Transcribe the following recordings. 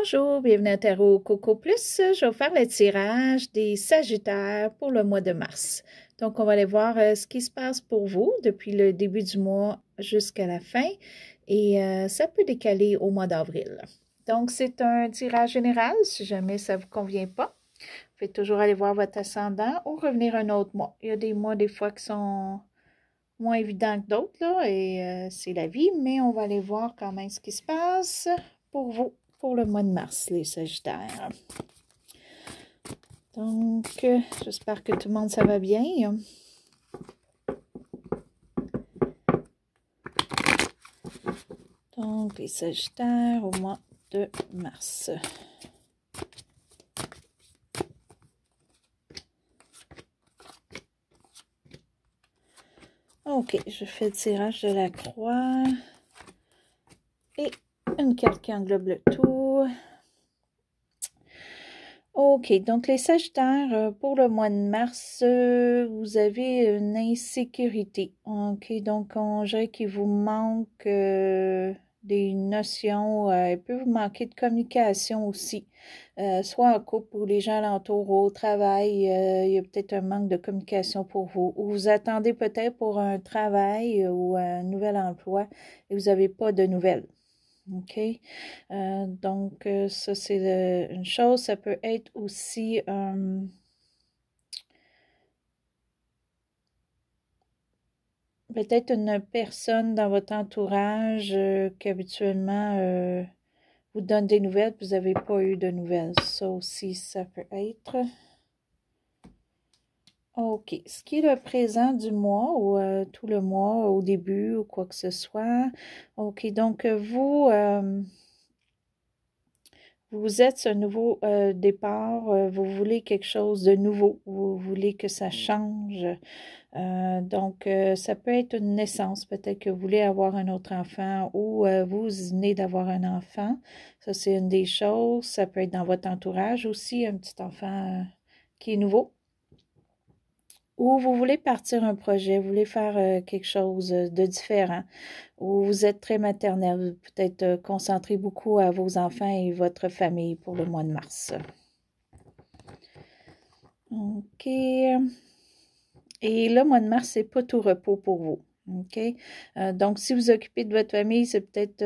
Bonjour, bienvenue à Tarot Coco Plus. Je vais faire le tirage des Sagittaires pour le mois de mars. Donc, on va aller voir ce qui se passe pour vous depuis le début du mois jusqu'à la fin. Et ça peut décaler au mois d'avril. Donc, c'est un tirage général si jamais ça ne vous convient pas. Vous pouvez toujours aller voir votre ascendant ou revenir un autre mois. Il y a des mois, des fois, qui sont moins évidents que d'autres, là, et c'est la vie, mais on va aller voir quand même ce qui se passe pour vous pour le mois de mars, les Sagittaires. Donc, j'espère que tout le monde, ça va bien. Donc, les Sagittaires au mois de mars. Ok, je fais le tirage de la croix. Et une carte qui englobe le tout. Ok, donc les Sagittaires, pour le mois de mars, vous avez une insécurité. Ok, donc on dirait qu'il vous manque des notions, il peut vous manquer de communication aussi, soit en couple ou les gens alentour au travail, il y a peut-être un manque de communication pour vous. Ou vous attendez peut-être pour un travail ou un nouvel emploi et vous n'avez pas de nouvelles. OK? Donc, ça, c'est une chose. Ça peut être aussi peut-être une personne dans votre entourage qui habituellement vous donne des nouvelles, puis vous n'avez pas eu de nouvelles. Ça aussi, ça peut être. OK. Ce qui est le présent du mois ou tout le mois au début ou quoi que ce soit. OK. Donc, vous êtes ce nouveau départ, vous voulez quelque chose de nouveau, vous voulez que ça change. Donc, ça peut être une naissance, peut-être que vous voulez avoir un autre enfant ou vous venez d'avoir un enfant. Ça, c'est une des choses. Ça peut être dans votre entourage aussi, un petit enfant qui est nouveau. Ou vous voulez partir un projet, vous voulez faire quelque chose de différent. Ou vous êtes très maternel, peut-être concentré beaucoup à vos enfants et votre famille pour le mois de mars. OK. Et le mois de mars, c'est pas tout repos pour vous. OK? Donc, si vous occupez de votre famille, c'est peut-être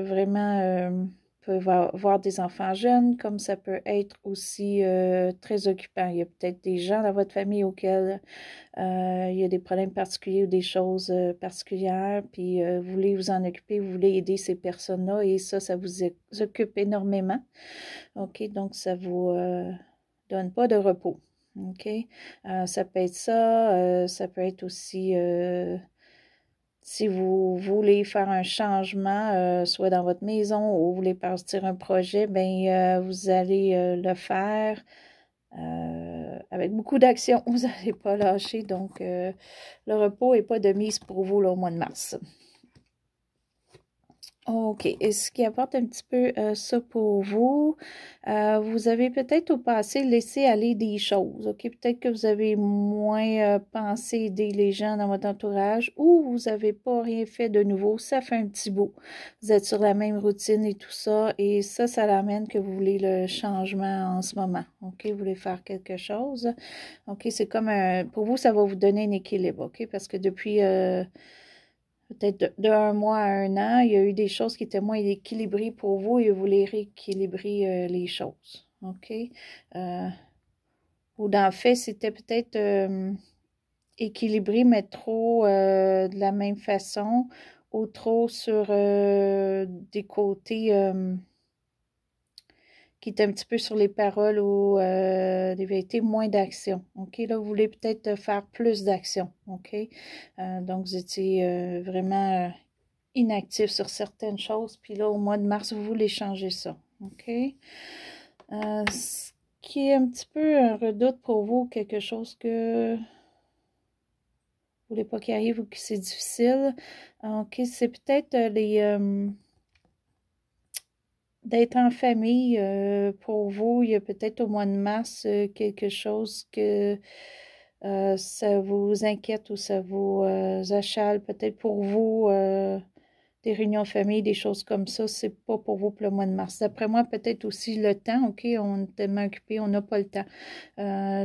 vraiment... Vous pouvez voir des enfants jeunes, comme ça peut être aussi très occupant. Il y a peut-être des gens dans votre famille auxquels il y a des problèmes particuliers ou des choses particulières, puis vous voulez vous en occuper, vous voulez aider ces personnes-là, et ça vous occupe énormément. OK, donc ça vous donne pas de repos. OK, ça peut être ça peut être aussi... si vous voulez faire un changement, soit dans votre maison ou vous voulez partir un projet, bien, vous allez le faire avec beaucoup d'action. Vous n'allez pas lâcher, donc le repos n'est pas de mise pour vous là, au mois de mars. OK. Et ce qui apporte un petit peu ça pour vous, vous avez peut-être au passé laissé aller des choses. OK? Peut-être que vous avez moins pensé aider les gens dans votre entourage ou vous n'avez pas rien fait de nouveau. Ça fait un petit bout. Vous êtes sur la même routine et tout ça. Et ça l'amène que vous voulez le changement en ce moment. OK? Vous voulez faire quelque chose. OK? C'est comme pour vous, ça va vous donner un équilibre. OK? Parce que depuis... peut-être de 1 mois à 1 an, il y a eu des choses qui étaient moins équilibrées pour vous et vous voulez rééquilibrer les choses. OK? Ou dans le fait, c'était peut-être équilibré, mais trop de la même façon ou trop sur des côtés qui est un petit peu sur les paroles ou des vérités, moins d'action. OK? Là, vous voulez peut-être faire plus d'action. OK? Donc, vous étiez vraiment inactif sur certaines choses. Puis là, au mois de mars, vous voulez changer ça. OK? Ce qui est un petit peu un redoute pour vous, quelque chose que vous voulez pas qu'il arrive ou que c'est difficile. OK? C'est peut-être d'être en famille, pour vous, il y a peut-être au mois de mars quelque chose que ça vous inquiète ou ça vous achale peut-être pour vous, des réunions de famille, des choses comme ça, c'est pas pour vous pour le mois de mars. D'après moi, peut-être aussi le temps, OK, on est tellement occupé, on n'a pas le temps.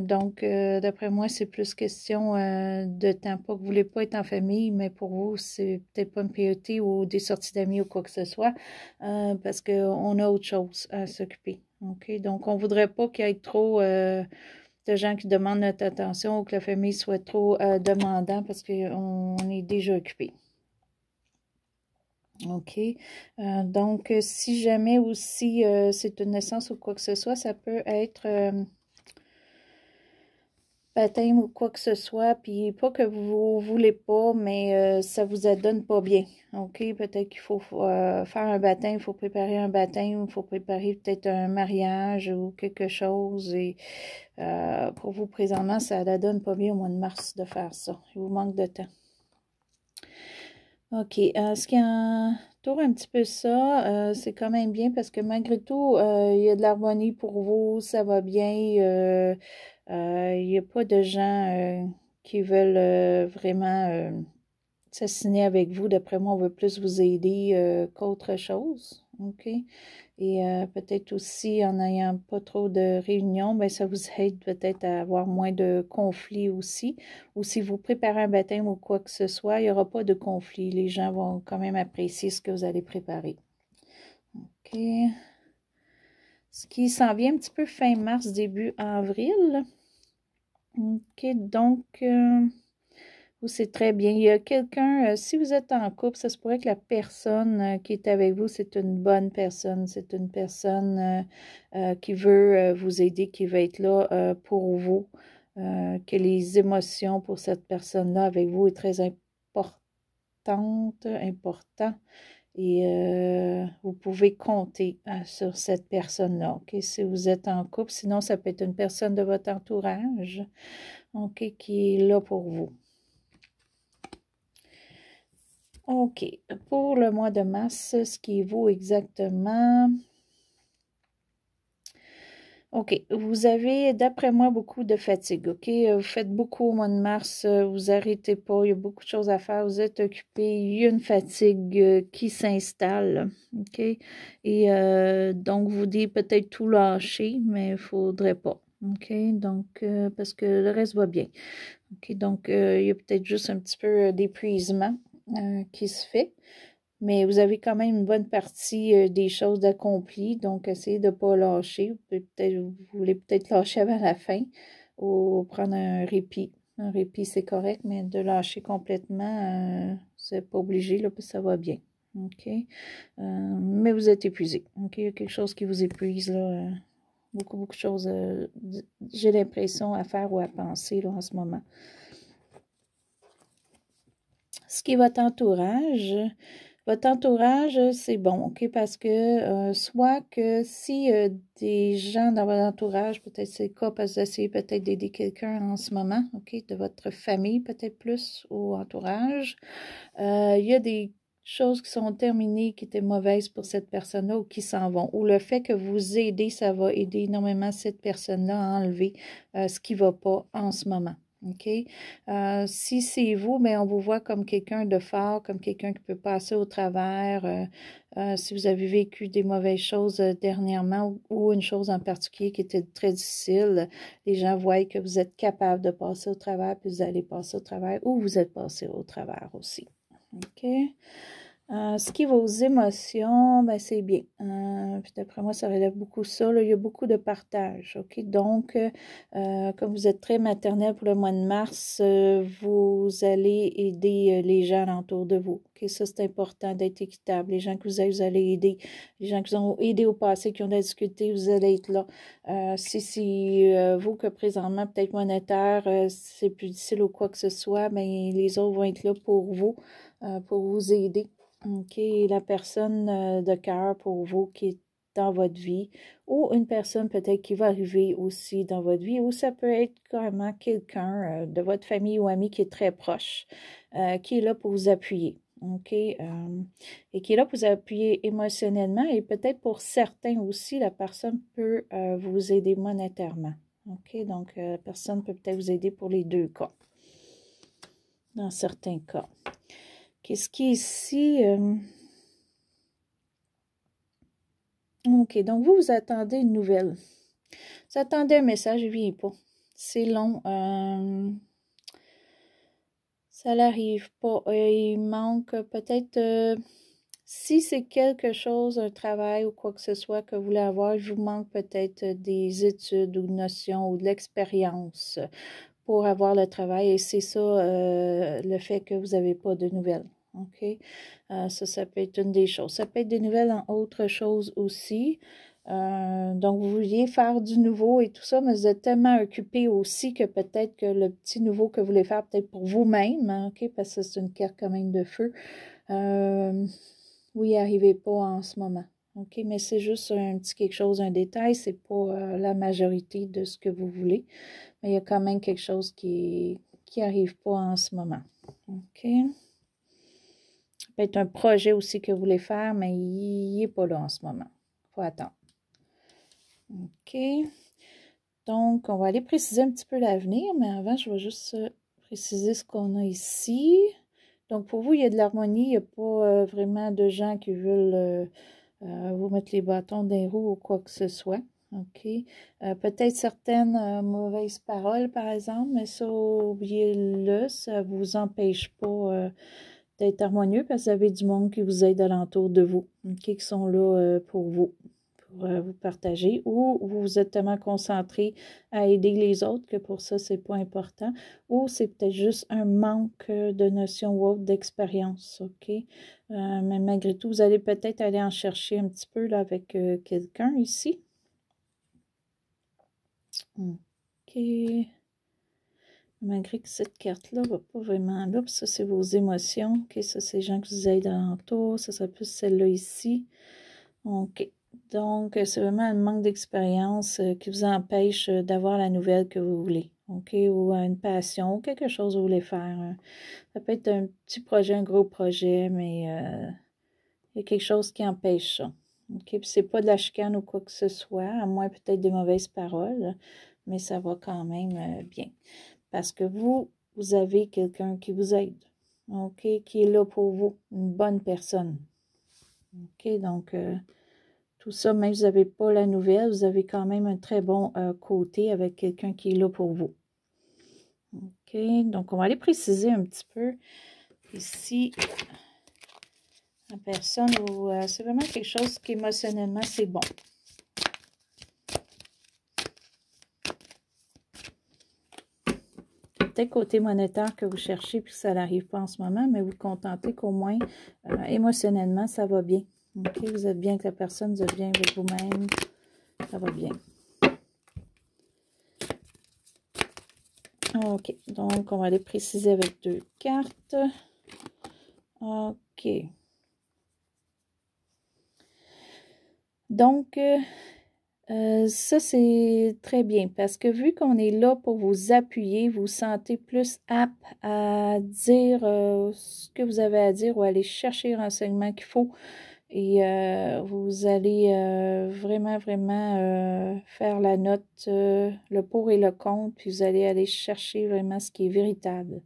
Donc, d'après moi, c'est plus question de temps. Pas que vous voulez pas être en famille, mais pour vous, c'est peut-être pas une priorité ou des sorties d'amis ou quoi que ce soit, parce qu'on a autre chose à s'occuper. OK, donc on voudrait pas qu'il y ait trop de gens qui demandent notre attention ou que la famille soit trop demandant parce qu'on est déjà occupé. OK. Donc, si jamais aussi c'est une naissance ou quoi que ce soit, ça peut être baptême ou quoi que ce soit, puis pas que vous voulez pas, mais ça vous donne pas bien. OK? Peut-être qu'il faut faire un baptême, il faut préparer un baptême, il faut préparer peut-être un mariage ou quelque chose. Et pour vous, présentement, ça la donne pas bien au mois de mars de faire ça. Il vous manque de temps. OK. Ce qui entoure un petit peu ça, c'est quand même bien parce que malgré tout, il y a de l'harmonie pour vous, ça va bien. Il n'y a pas de gens qui veulent vraiment s'assigner avec vous. D'après moi, on veut plus vous aider qu'autre chose. OK? Et peut-être aussi, en n'ayant pas trop de réunions, ben, ça vous aide peut-être à avoir moins de conflits aussi. Ou si vous préparez un baptême ou quoi que ce soit, il n'y aura pas de conflit. Les gens vont quand même apprécier ce que vous allez préparer. OK. Ce qui s'en vient un petit peu fin mars, début avril. OK, donc... c'est très bien. Il y a quelqu'un, si vous êtes en couple, ça se pourrait que la personne qui est avec vous, c'est une bonne personne. C'est une personne qui veut vous aider, qui va être là pour vous. Que les émotions pour cette personne-là avec vous est très important. Et vous pouvez compter sur cette personne-là. OK, si vous êtes en couple, sinon ça peut être une personne de votre entourage, OK, qui est là pour vous. OK. Pour le mois de mars, ce qui vaut exactement... OK. Vous avez, d'après moi, beaucoup de fatigue. OK. Vous faites beaucoup au mois de mars. Vous n'arrêtez pas. Il y a beaucoup de choses à faire. Vous êtes occupé. Il y a une fatigue qui s'installe. OK. Et donc, vous dites peut-être tout lâcher, mais il ne faudrait pas. OK. Donc, parce que le reste va bien. OK. Donc, il y a peut-être juste un petit peu d'épuisement qui se fait. Mais vous avez quand même une bonne partie des choses accomplies, donc essayez de ne pas lâcher. Vous voulez peut-être lâcher avant la fin ou prendre un répit. Un répit, c'est correct, mais de lâcher complètement, c'est pas obligé, là, parce que ça va bien. OK? Mais vous êtes épuisé. OK? Il y a quelque chose qui vous épuise, là. Beaucoup de choses, j'ai l'impression, à faire ou à penser, là, en ce moment. Ce qui est votre entourage... Votre entourage, c'est bon, OK, parce que soit que si des gens dans votre entourage, peut-être c'est le cas parce que vous essayez peut-être d'aider quelqu'un en ce moment, OK, de votre famille peut-être plus ou entourage, il y a des choses qui sont terminées, qui étaient mauvaises pour cette personne-là ou qui s'en vont. Ou le fait que vous aidez, ça va aider énormément cette personne-là à enlever ce qui ne va pas en ce moment. OK? Si c'est vous, mais on vous voit comme quelqu'un de fort, comme quelqu'un qui peut passer au travers. Si vous avez vécu des mauvaises choses dernièrement ou une chose en particulier qui était très difficile, les gens voient que vous êtes capable de passer au travers, puis vous allez passer au travers ou vous êtes passé au travers aussi. OK? Ce qui est vos émotions, ben c'est bien. Puis d'après moi, ça relève beaucoup ça. Là. Il y a beaucoup de partage. OK? Donc, comme vous êtes très maternel pour le mois de mars, vous allez aider les gens alentour de vous. OK? Ça, c'est important d'être équitable. Les gens que vous allez aider. Les gens qui vous ont aidé au passé, qui ont de la difficulté, vous allez être là. Si c'est vous que présentement, peut-être monétaire, c'est plus difficile ou quoi que ce soit, mais les autres vont être là pour vous aider. OK, la personne de cœur pour vous qui est dans votre vie ou une personne peut-être qui va arriver aussi dans votre vie ou ça peut être carrément quelqu'un de votre famille ou ami qui est très proche, qui est là pour vous appuyer. OK, et qui est là pour vous appuyer émotionnellement et peut-être pour certains aussi, la personne peut vous aider monétairement. OK, donc la personne peut peut-être vous aider pour les deux cas, dans certains cas. Qu'est-ce qui est ici? OK, donc vous attendez une nouvelle. Vous attendez un message, il ne vient pas. C'est long. Ça n'arrive pas. Il manque peut-être... si c'est quelque chose, un travail ou quoi que ce soit que vous voulez avoir, il vous manque peut-être des études ou notions ou de l'expérience pour avoir le travail. Et c'est ça, le fait que vous n'avez pas de nouvelles. OK? Ça peut être une des choses. Ça peut être des nouvelles en autre chose aussi. Donc, vous vouliez faire du nouveau et tout ça, mais vous êtes tellement occupé aussi que peut-être que le petit nouveau que vous voulez faire, peut-être pour vous-même, hein, OK? Parce que c'est une carte quand même de feu. Vous n'y arrivez pas en ce moment. OK? Mais c'est juste un petit quelque chose, un détail. C'est pas la majorité de ce que vous voulez. Mais il y a quand même quelque chose qui n'arrive pas en ce moment. OK? Ça peut être un projet aussi que vous voulez faire, mais il n'est pas là en ce moment. Il faut attendre. OK. Donc, on va aller préciser un petit peu l'avenir, mais avant, je vais juste préciser ce qu'on a ici. Donc, pour vous, il y a de l'harmonie. Il n'y a pas vraiment de gens qui veulent vous mettre les bâtons dans les roues ou quoi que ce soit. OK. Peut-être certaines mauvaises paroles, par exemple, mais ça, oubliez-le, ça ne vous empêche pas d'être harmonieux parce que vous avez du monde qui vous aide alentour de vous, OK, qui sont là pour vous. Vous partager, ou vous êtes tellement concentré à aider les autres que pour ça, c'est pas important, ou c'est peut-être juste un manque de notion ou autre d'expérience, OK? Mais malgré tout, vous allez peut-être aller en chercher un petit peu là, avec quelqu'un ici. OK. Malgré que cette carte-là ne va pas vraiment là, puis ça, c'est vos émotions. OK, ça, c'est les gens qui vous aident alentour. Ça serait plus celle-là ici. OK. Donc, c'est vraiment un manque d'expérience qui vous empêche d'avoir la nouvelle que vous voulez, OK? Ou une passion, ou quelque chose que vous voulez faire. Ça peut être un petit projet, un gros projet, mais il y a quelque chose qui empêche ça. OK? Puis c'est pas de la chicane ou quoi que ce soit, à moins peut-être des mauvaises paroles, mais ça va quand même bien. Parce que vous avez quelqu'un qui vous aide, OK? Qui est là pour vous, une bonne personne. OK? Donc... tout ça, même si vous n'avez pas la nouvelle, vous avez quand même un très bon côté avec quelqu'un qui est là pour vous. OK, donc on va aller préciser un petit peu ici la personne où c'est vraiment quelque chose qui émotionnellement c'est bon. Peut-être côté monétaire que vous cherchez puis que ça n'arrive pas en ce moment, mais vous contentez qu'au moins émotionnellement ça va bien. OK, vous êtes bien avec la personne, vous êtes bien avec vous-même, ça va bien. OK, donc on va aller préciser avec 2 cartes. OK. Donc, ça, c'est très bien parce que vu qu'on est là pour vous appuyer, vous vous sentez plus apte à dire ce que vous avez à dire ou aller chercher les renseignements qu'il faut. Et vous allez vraiment faire la note, le pour et le contre, puis vous allez aller chercher vraiment ce qui est véritable.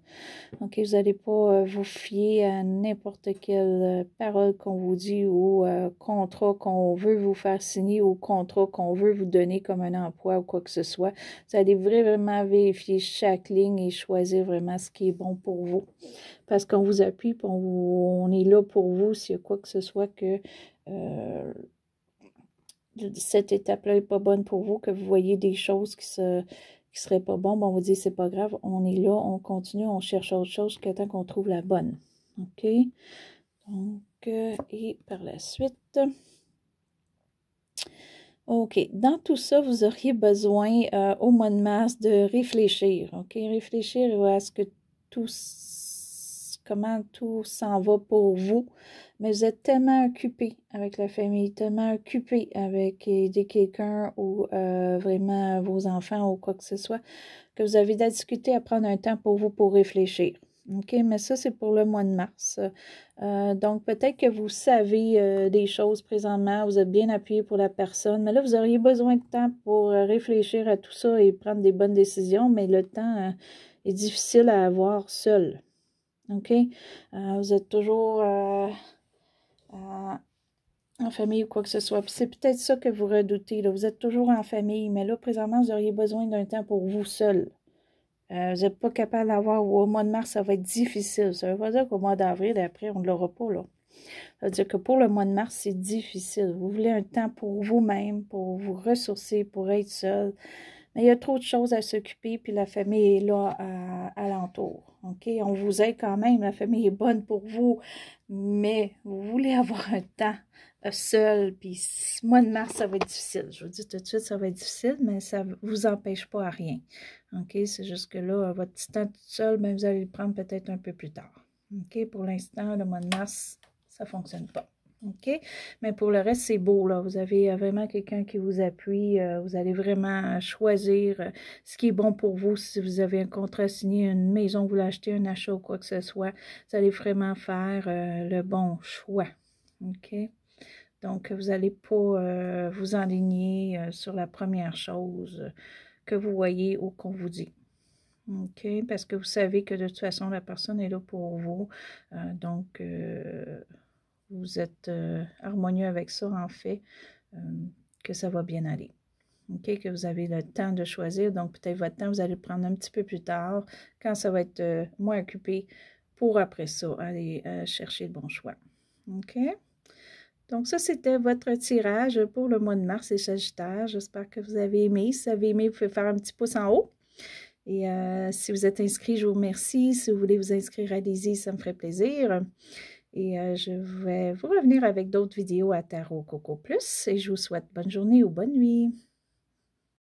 OK, vous n'allez pas vous fier à n'importe quelle parole qu'on vous dit ou contrat qu'on veut vous faire signer ou contrat qu'on veut vous donner comme un emploi ou quoi que ce soit. Vous allez vraiment vérifier chaque ligne et choisir vraiment ce qui est bon pour vous. Parce qu'on vous appuie, puis on est là pour vous s'il y a quoi que ce soit que cette étape-là n'est pas bonne pour vous, que vous voyez des choses qui seraient pas bonnes, bon, on vous dit c'est pas grave, on est là, on continue, on cherche autre chose jusqu'à temps qu'on trouve la bonne. OK? Donc, et par la suite... OK. Dans tout ça, vous auriez besoin au mois de mars de réfléchir. OK? Réfléchir à ce que comment tout s'en va pour vous. Mais vous êtes tellement occupé avec la famille, tellement occupé avec aider quelqu'un ou vraiment vos enfants ou quoi que ce soit, que vous avez discuté à prendre un temps pour vous pour réfléchir. OK, mais ça, c'est pour le mois de mars. Donc, peut-être que vous savez des choses présentement, vous êtes bien appuyé pour la personne, mais là, vous auriez besoin de temps pour réfléchir à tout ça et prendre des bonnes décisions, mais le temps est difficile à avoir seul. OK? Vous êtes toujours en famille ou quoi que ce soit. Puis c'est peut-être ça que vous redoutez, là. Vous êtes toujours en famille, mais là, présentement, vous auriez besoin d'un temps pour vous seul. Vous n'êtes pas capable d'avoir, au mois de mars, ça va être difficile. Ça veut pas dire qu'au mois d'avril, après, on ne l'aura pas, là. Ça veut dire que pour le mois de mars, c'est difficile. Vous voulez un temps pour vous-même, pour vous ressourcer, pour être seul. Mais il y a trop de choses à s'occuper, puis la famille est là alentour. OK? On vous aide quand même, la famille est bonne pour vous, mais vous voulez avoir un temps seul, puis le mois de mars, ça va être difficile. Je vous dis tout de suite, ça va être difficile, mais ça ne vous empêche pas à rien. OK? C'est juste que là, votre petit temps tout seul, ben, vous allez le prendre peut-être un peu plus tard. OK? Pour l'instant, le mois de mars, ça ne fonctionne pas. OK? Mais pour le reste, c'est beau, là. Vous avez vraiment quelqu'un qui vous appuie. Vous allez vraiment choisir ce qui est bon pour vous. Si vous avez un contrat signé, une maison, vous voulez acheter un achat ou quoi que ce soit, vous allez vraiment faire le bon choix. OK? Donc, vous n'allez pas vous enligner sur la première chose que vous voyez ou qu'on vous dit. OK? Parce que vous savez que de toute façon, la personne est là pour vous. Donc, vous êtes harmonieux avec ça, en fait, que ça va bien aller. OK? Que vous avez le temps de choisir. Donc, peut-être votre temps, vous allez le prendre un petit peu plus tard, quand ça va être moins occupé, pour après ça, aller chercher le bon choix. OK? Donc, ça, c'était votre tirage pour le mois de mars et Sagittaire. J'espère que vous avez aimé. Si vous avez aimé, vous pouvez faire un petit pouce en haut. Et si vous êtes inscrit, je vous remercie. Si vous voulez vous inscrire, allez-y, ça me ferait plaisir. Et je vais vous revenir avec d'autres vidéos à Tarot Coco Plus. Et je vous souhaite bonne journée ou bonne nuit.